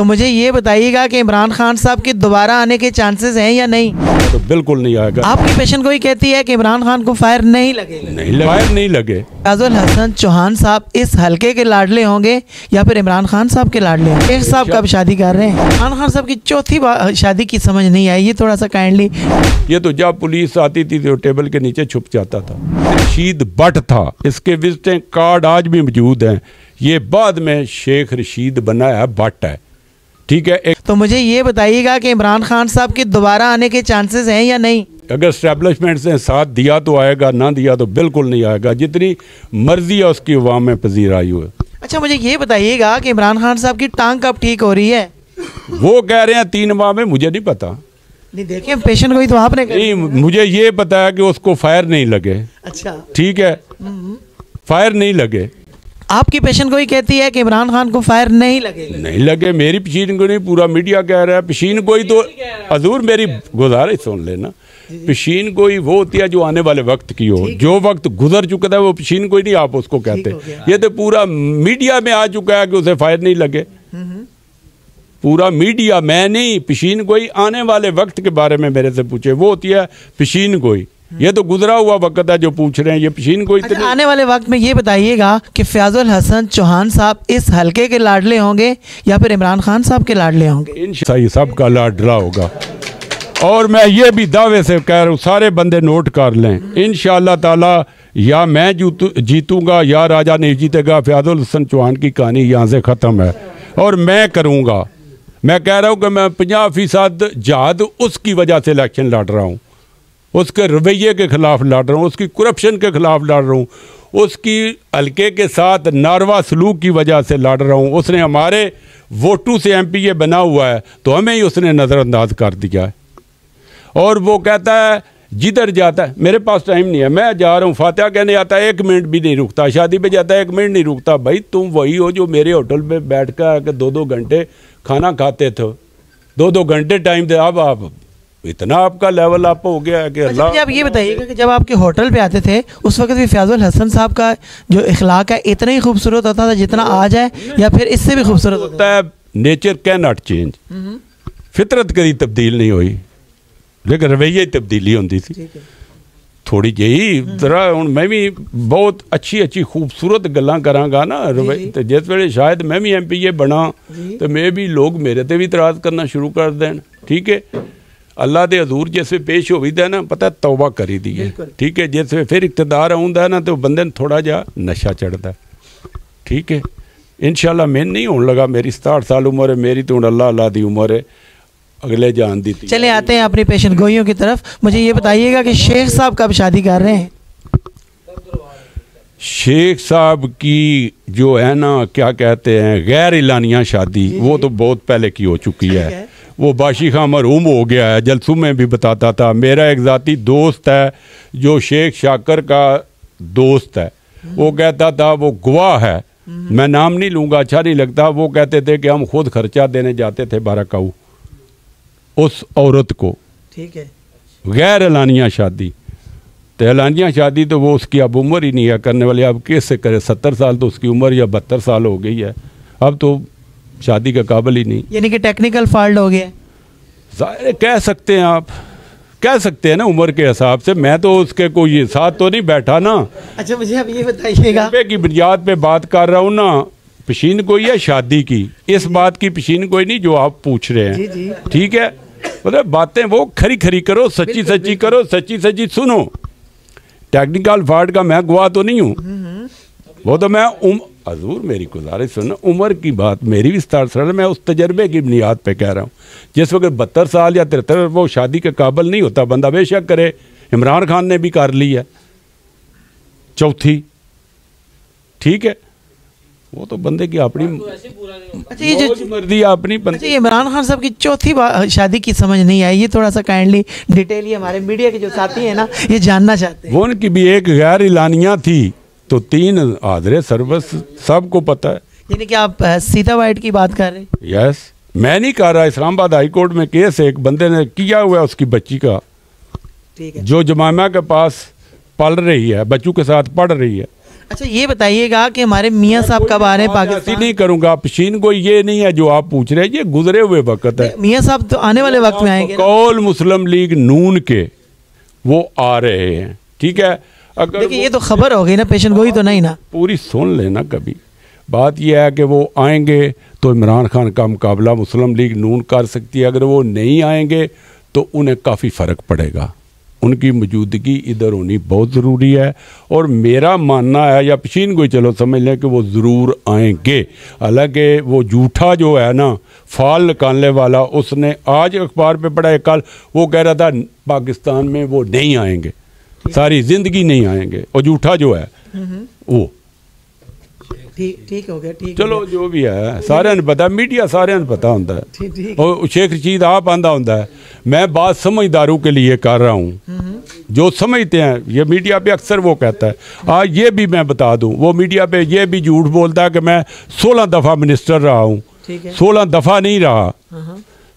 तो मुझे ये बताइएगा कि इमरान खान साहब के दोबारा आने के चांसेस हैं या नहीं? तो बिल्कुल नहीं आएगा। आपकी पेशेंट कोई कहती है कि इमरान खान को फायर नहीं लगेगा। फायर नहीं लगे। फैजुल हसन चौहान साहब इस हलके के लाडले होंगे या फिर इमरान खान साहब के लाडले होंगे? शेख साहब कब शादी कर रहे हैं? इमरान खान साहब की चौथी शादी की समझ नहीं आई, ये थोड़ा सा काइंडली। ये तो जब पुलिस आती थी तो टेबल के नीचे छुप जाता था। रशीद भट्ट था, इसके विजिटिंग कार्ड आज भी मौजूद हैं। ये बाद में शेख रशीद बना है, भट्ट है, ठीक है। तो मुझे ये बताइएगा कि इमरान खान साहब के दोबारा आने के चांसेस हैं या नहीं? अगर एस्टेब्लिशमेंट ने साथ दिया तो आएगा, ना दिया तो बिल्कुल नहीं आएगा। जितनी मर्जी है उसकी अवाम में पजीर आई हुई। अच्छा, मुझे ये बताइएगा कि इमरान खान साहब की टांग कब ठीक हो रही है? वो कह रहे हैं 3 माह में, मुझे नहीं पता। नहीं, देखिए पेशेंट को ही तो आपने नहीं, मुझे ये पता है कि उसको फायर नहीं लगे। अच्छा, ठीक है, फायर नहीं लगे। आपकी पेशेंट को ही कहती है कि इमरान खान को फायर नहीं लगे। नहीं लगे, मेरी पेशीन को नहीं, पूरा मीडिया कह रहा है। पेशीन कोई तो हजूर मेरी गुजारिश सुन लेना, पेशीन कोई वो होती है जो आने वाले वक्त की हो। जो वक्त गुजर चुका था वो पेशीन कोई नहीं आप उसको कहते। ये तो पूरा मीडिया में आ चुका है कि उसे फायर नहीं लगे। पूरा मीडिया, मैं नहीं, पेशीन कोई आने वाले वक्त के बारे में मेरे से पूछे, वो होती है पेशीन कोई। ये तो गुजरा हुआ वक्त है जो पूछ रहे हैं, ये पेशीन कोई। अच्छा, आने वाले वक्त में ये बताइएगा कि फैजुल हसन चौहान साहब इस हलके के लाडले होंगे या फिर इमरान खान साहब के लाडले होंगे? इंशाअल्लाह सबका लाडला होगा। और मैं ये भी दावे से कह रहा हूँ, सारे बंदे नोट कर लें, इंशाअल्लाह ताला या मैं जीतूंगा या राजा नहीं जीतेगा। फैजुल हसन चौहान की कहानी यहाँ से ख़त्म है और मैं करूँगा। मैं कह रहा हूँ कि मैं 50% जहाद उसकी वजह से इलेक्शन लड़ रहा हूँ, उसके रवैये के ख़िलाफ़ लड़ रहा हूँ, उसकी करप्शन के ख़िलाफ़ लड़ रहा हूँ, उसकी हल्के के साथ नारवा सलूक की वजह से लड़ रहा हूँ। उसने हमारे वोटों से MPA बना हुआ है तो हमें ही उसने नज़रअंदाज कर दिया है। और वो कहता है जिधर जाता है, मेरे पास टाइम नहीं है, मैं जा रहा हूँ, फातिहा कहने आता है 1 मिनट भी नहीं रुकता, शादी पे जाता है 1 मिनट नहीं रुकता। भाई तुम वही हो जो मेरे होटल पे बैठ कर 2-2 घंटे खाना खाते थे, 2-2 घंटे टाइम दे। अब आप इतना आपका लेवल अप हो गया है कि अल्लाह। अच्छा, आप ये बताइएगा कि जब आपके होटल पे आते थे उस वक्त भी फैजुल हसन साहब का जो इखलाक है इतना ही खूबसूरत होता था जितना आज है, या फिर इससे भी खूबसूरत होता है? नेचर कैन नॉट चेंज, फितरत कभी तब्दील नहीं हुई, लेकिन रवैये तब्दीली होती थी थोड़ी जी। जरा हूँ मैं भी बहुत अच्छी खूबसूरत गल्लां करांगा ना, तो जिस वे शायद मैं भी MPA बना तो मैं भी लोग मेरे ते भी इतराज़ करना शुरू कर देन। ठीक है, अल्लाह दे हजूर जिस वे पेश हो भी ना, पता तौबा करी दी है। ठीक है, जिस वे फिर इक़्तिदार आउंदा ना तो बंदे ने थोड़ा जा नशा चढ़ता। ठीक है, इंशाअल्लाह मैं नहीं होने लगा, मेरी 67 साल उम्र है मेरी, तो अल्लाह दी उम्र है, अगले जान दी। चले आते हैं अपनी पेशेंट गोइयों की तरफ। मुझे ये बताइएगा कि शेख साहब कब शादी कर रहे हैं? शेख साहब की जो है ना, क्या कहते हैं, गैर इलानिया शादी, वो तो बहुत पहले की हो चुकी है। वो बाशी खां मरहूम हो गया है, जलसों में भी बताता था। मेरा एक ज़ाती दोस्त है जो शेख शाकर का दोस्त है, वो कहता था, वो गवाह है, मैं नाम नहीं लूँगा, अच्छा नहीं लगता। वो कहते थे कि हम खुद खर्चा देने जाते थे बाराकाऊ उस औरत को। ठीक है, गैर एलानिया शादी। तो एलानिया शादी तो वो उसकी अब उम्र ही नहीं है करने वाली, अब कैसे करे? 70 साल तो उसकी उम्र या 72 साल हो गई है, अब तो शादी का काबिल ही नहीं। यानी कि टेक्निकल फॉल्ट हो गया, कह सकते हैं आप, कह सकते हैं ना उम्र के हिसाब से। मैं तो उसके कोई साथ तो नहीं बैठा ना। अच्छा, मुझे अब ये बताइएगा की बुनियाद पे बात कर रहा हूँ ना, पेशीन कोई है शादी की, इस बात की पेशीन कोई नहीं जो आप पूछ रहे हैं। ठीक है, मतलब बातें वो खरी खरी करो, सच्ची सच्ची करो, सच्ची सच्ची सुनो। टेक्निकल फॉल्ट का मैं गवाह तो नहीं हूँ, वो तो मैं हजूर मेरी गुजारिश सुनो, उम्र की बात मेरी भी 67 साल, मैं उस तजर्बे की बुनियाद पे कह रहा हूँ। जिस वक्त 72 साल या 73 वो शादी के काबिल नहीं होता बंदा, बेशक करे। इमरान खान ने भी कर ली है चौथी। ठीक है, वो तो बंदे की अपनी अच्छा, ये जो मर्जी अपनी। अच्छा, ये इमरान खान साहब की चौथी शादी की समझ नहीं आई, ये थोड़ा सा काइंडली डिटेल ये हमारे मीडिया के जो साथी हैं ना ये जानना चाहते हैं। वो उनकी भी एक गैर इलानिया थी तो 3 आदरे सर्वस, सबको पता है। यानी कि आप सीता वाइट की बात कर रहे हैं? यस, मैं नहीं कर रहा। इस्लामाबाद हाई कोर्ट में केस है, एक बंदे ने किया हुआ है उसकी बच्ची का। ठीक है, जो जमामा के पास पल रही है, बच्चों के साथ पढ़ रही है। अच्छा ये बताइएगा कि हमारे मियाँ साहब कब आ रहे हैं पाकिस्तान? नहीं करूंगा पशीन को, ये नहीं है जो आप पूछ रहे हैं, ये गुजरे हुए वक्त है। मियाँ साहब तो आने वाले वक्त में आएंगे। कौल मुस्लिम लीग नून के वो आ रहे हैं, ठीक है। अगर देखिए ये तो खबर हो गई ना, पेशन गोई तो नहीं ना। पूरी सुन लेना कभी। बात यह है कि वो आएंगे तो इमरान खान का मुकाबला मुस्लिम लीग नून कर सकती है। अगर वो नहीं आएंगे तो उन्हें काफ़ी फ़र्क पड़ेगा। उनकी मौजूदगी इधर होनी बहुत ज़रूरी है। और मेरा मानना है, या पशीन को चलो समझ लें कि वो ज़रूर आएंगे। हालांकि वो झूठा जो है ना फाल निकालने वाला, उसने आज अखबार पे पढ़ा है, कल वो कह रहा था पाकिस्तान में वो नहीं आएंगे, सारी ज़िंदगी नहीं आएंगे। और झूठा जो है वो ठीक हो गया, ठीक। चलो जो भी है सारे ने पता, मीडिया सारे ने पता होता है। और शेख रशीद आप आंदा होता है, मैं बात समझदारों के लिए कर रहा हूँ, जो समझते हैं। ये मीडिया पे अक्सर वो कहता है, आज ये भी मैं बता दूं, वो मीडिया पे ये भी झूठ बोलता है कि मैं 16 दफ़ा मिनिस्टर रहा हूँ। 16 दफ़ा नहीं रहा,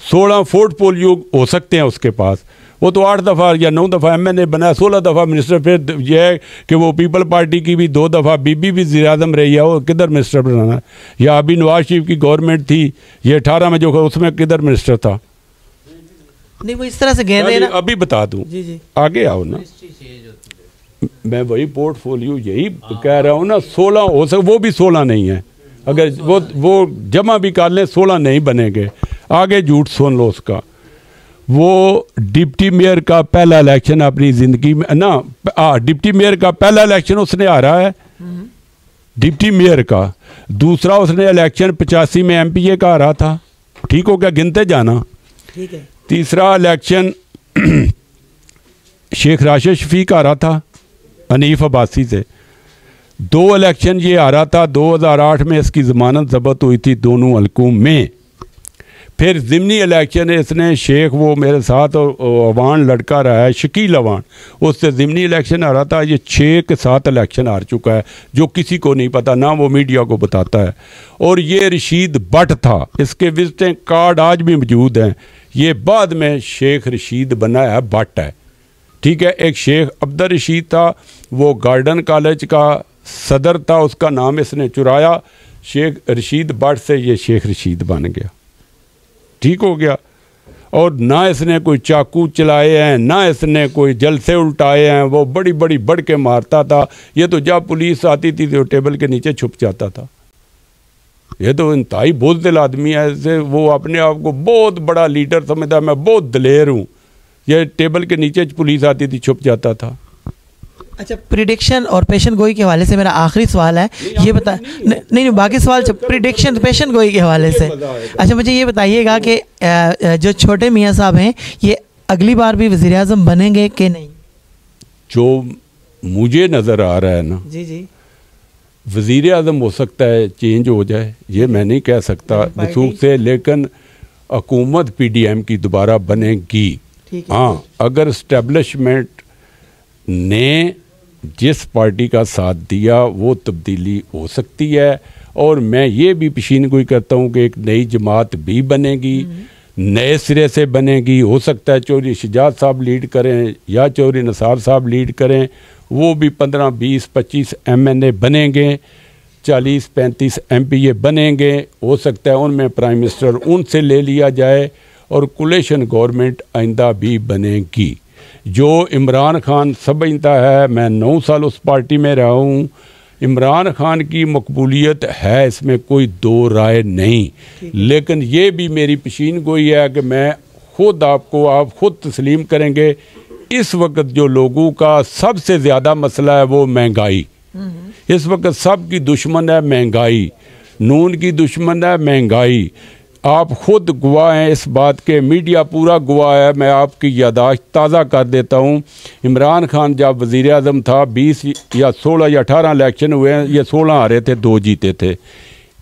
16 पोर्टफोलियो हो सकते हैं उसके पास। वो तो 8 दफ़ा या 9 दफ़ा MNA बना, 16 दफ़ा मिनिस्टर। फिर यह है कि वो पीपल पार्टी की भी 2 दफ़ा बीबी भी वज़ीर-ए-आज़म रही है, वो किधर मिनिस्टर बनाना है? या अभी नवाज शरीफ की गवर्नमेंट थी, ये 18 में जो उसमें किधर मिनिस्टर था? नहीं वो इस तरह से कह रहे हैं ना। अभी बता दूं, आगे आओ ना। मैं वही पोर्टफोलियो यही कह रहा हूँ ना, 16 हो सके, वो भी 16 नहीं है। अगर वो जमा भी कर लें 16 नहीं बनेंगे। आगे झूठ सुन लो उसका। वो डिप्टी मेयर का पहला इलेक्शन अपनी ज़िंदगी में ना, डिप्टी मेयर का पहला इलेक्शन उसने हारा है, डिप्टी मेयर का। दूसरा उसने इलेक्शन 85 में MPA का हारा था, ठीक हो गया, गिनते जाना, ठीक है। तीसरा इलेक्शन शेख राशिद शफीक हारा था हनीफ अब्बासी से। 2 इलेक्शन ये हारा था, 2008 में इसकी ज़मानत ज़ब्त हुई थी दोनों हलकों में। फिर ज़िमनी इलेक्शन इसने शेख, वो मेरे साथ अवान लड़का रहा है शकील अवान, उससे ज़िमनी इलेक्शन हारा था। ये 6 के 7 इलेक्शन हार चुका है, जो किसी को नहीं पता, ना वो मीडिया को बताता है। और ये रशीद भट्ट था, इसके विजिटिंग कार्ड आज भी मौजूद हैं। ये बाद में शेख रशीद बना है, भट्ट है, ठीक है। एक शेख अब्दुल रशीद था, वो गार्डन कॉलेज का सदर था, उसका नाम इसने चुराया। शेख रशीद भट्ट से ये शेख रशीद बन गया, ठीक हो गया। और ना इसने कोई चाकू चलाए हैं, ना इसने कोई जलसे उल्टाए हैं। वो बड़ी बड़ी बढ़ के मारता था। ये तो जब पुलिस आती थी तो टेबल के नीचे छुप जाता था। ये तो इंतहाई बुज़दिल आदमी है, ऐसे वो अपने आप को बहुत बड़ा लीडर समझता है, मैं बहुत दलेर हूँ। ये टेबल के नीचे पुलिस आती थी छुप जाता था। अच्छा, प्रिडिक्शन और पेशन गोई के हवाले से मेरा आखिरी सवाल है, ये बता नहीं बाकी सवाल प्रिडिक्शन पेशन गोई के हवाले से। अच्छा मुझे ये बताइएगा कि जो छोटे मियाँ साहब हैं ये अगली बार भी वज़ीर-ए-आज़म बनेंगे कि नहीं? जो मुझे नज़र आ रहा है ना, जी वज़ीर-ए-आज़म हो सकता है चेंज हो जाए, ये मैं नहीं कह सकता वसूख से, लेकिन हुकूमत PDM की दोबारा बनेगी। हाँ, अगर इस्टेब्लिशमेंट ने जिस पार्टी का साथ दिया वो तब्दीली हो सकती है। और मैं ये भी पेशीन गोई करता हूँ कि एक नई जमात भी बनेगी, नए सिरे से बनेगी। हो सकता है चौधरी शुजात साहब लीड करें या चौधरी निसार साहब लीड करें, वो भी 15, 20, 25 MNA बनेंगे, 40, 35 MPA बनेंगे। हो सकता है उनमें प्राइम मिनिस्टर उनसे ले लिया जाए और कोलिशन गवर्नमेंट आइंदा भी बनेगी। जो इमरान खान समझता है, मैं 9 साल उस पार्टी में रहा हूँ, इमरान खान की मकबूलियत है, इसमें कोई दो राय नहीं। लेकिन ये भी मेरी पेशीन गोई है कि मैं खुद आपको, आप खुद तस्लीम करेंगे, इस वक्त जो लोगों का सबसे ज़्यादा मसला है वो महंगाई। इस वक्त सबकी दुश्मन है महंगाई, नून की दुश्मन है महंगाई। आप खुद गवाह हैं इस बात के, मीडिया पूरा गवाह है। मैं आपकी यादाश्त ताज़ा कर देता हूँ। इमरान खान जब वज़ीर-ए-आज़म था, 20 या 16 या 18 इलेक्शन हुए हैं, ये 16 हारे थे, 2 जीते थे।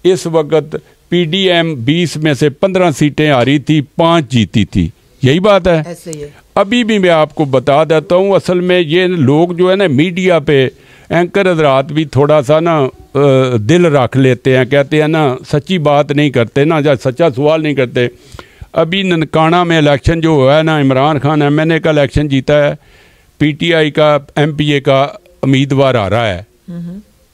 इस वक्त PDM 20 में से 15 सीटें हारी थी, 5 जीती थी। यही बात है। ऐसे ही है। अभी भी मैं आपको बता देता हूँ, असल में ये लोग जो है ना मीडिया पे एंकर हजरात भी थोड़ा सा ना दिल रख लेते हैं, कहते हैं ना सच्ची बात नहीं करते ना, या सच्चा सवाल नहीं करते। अभी ननकाना में इलेक्शन जो हुआ है ना, इमरान खान MNA का इलेक्शन जीता है, PTI का MPA का उम्मीदवार आ रहा है,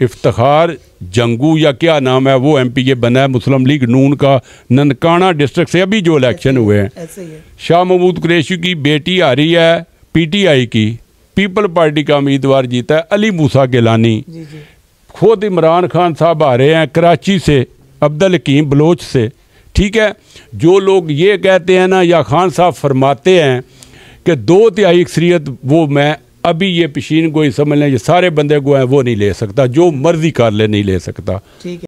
इफ्तिखार जंगू या क्या नाम है वो MPA बना है मुस्लिम लीग नून का ननकाना डिस्ट्रिक्ट से, अभी जो इलेक्शन हुए हैं। ऐसे ही है। शाह महमूद कुरैशी की बेटी आ रही है PTI की, पीपल पार्टी का उम्मीदवार जीता है अली मूसा गिलानी। जी जी। खुद इमरान खान साहब आ रहे हैं कराची से, अब्दुल हकीम बलोच से। ठीक है, जो लोग ये कहते हैं ना या खान साहब फरमाते हैं कि 2/3 अक्सरियत, वो मैं अभी ये पेशीन गोई समझ लें, ये सारे बंदे को हैं वो नहीं ले सकता, जो मर्जी कर ले नहीं ले सकता। ठीक है।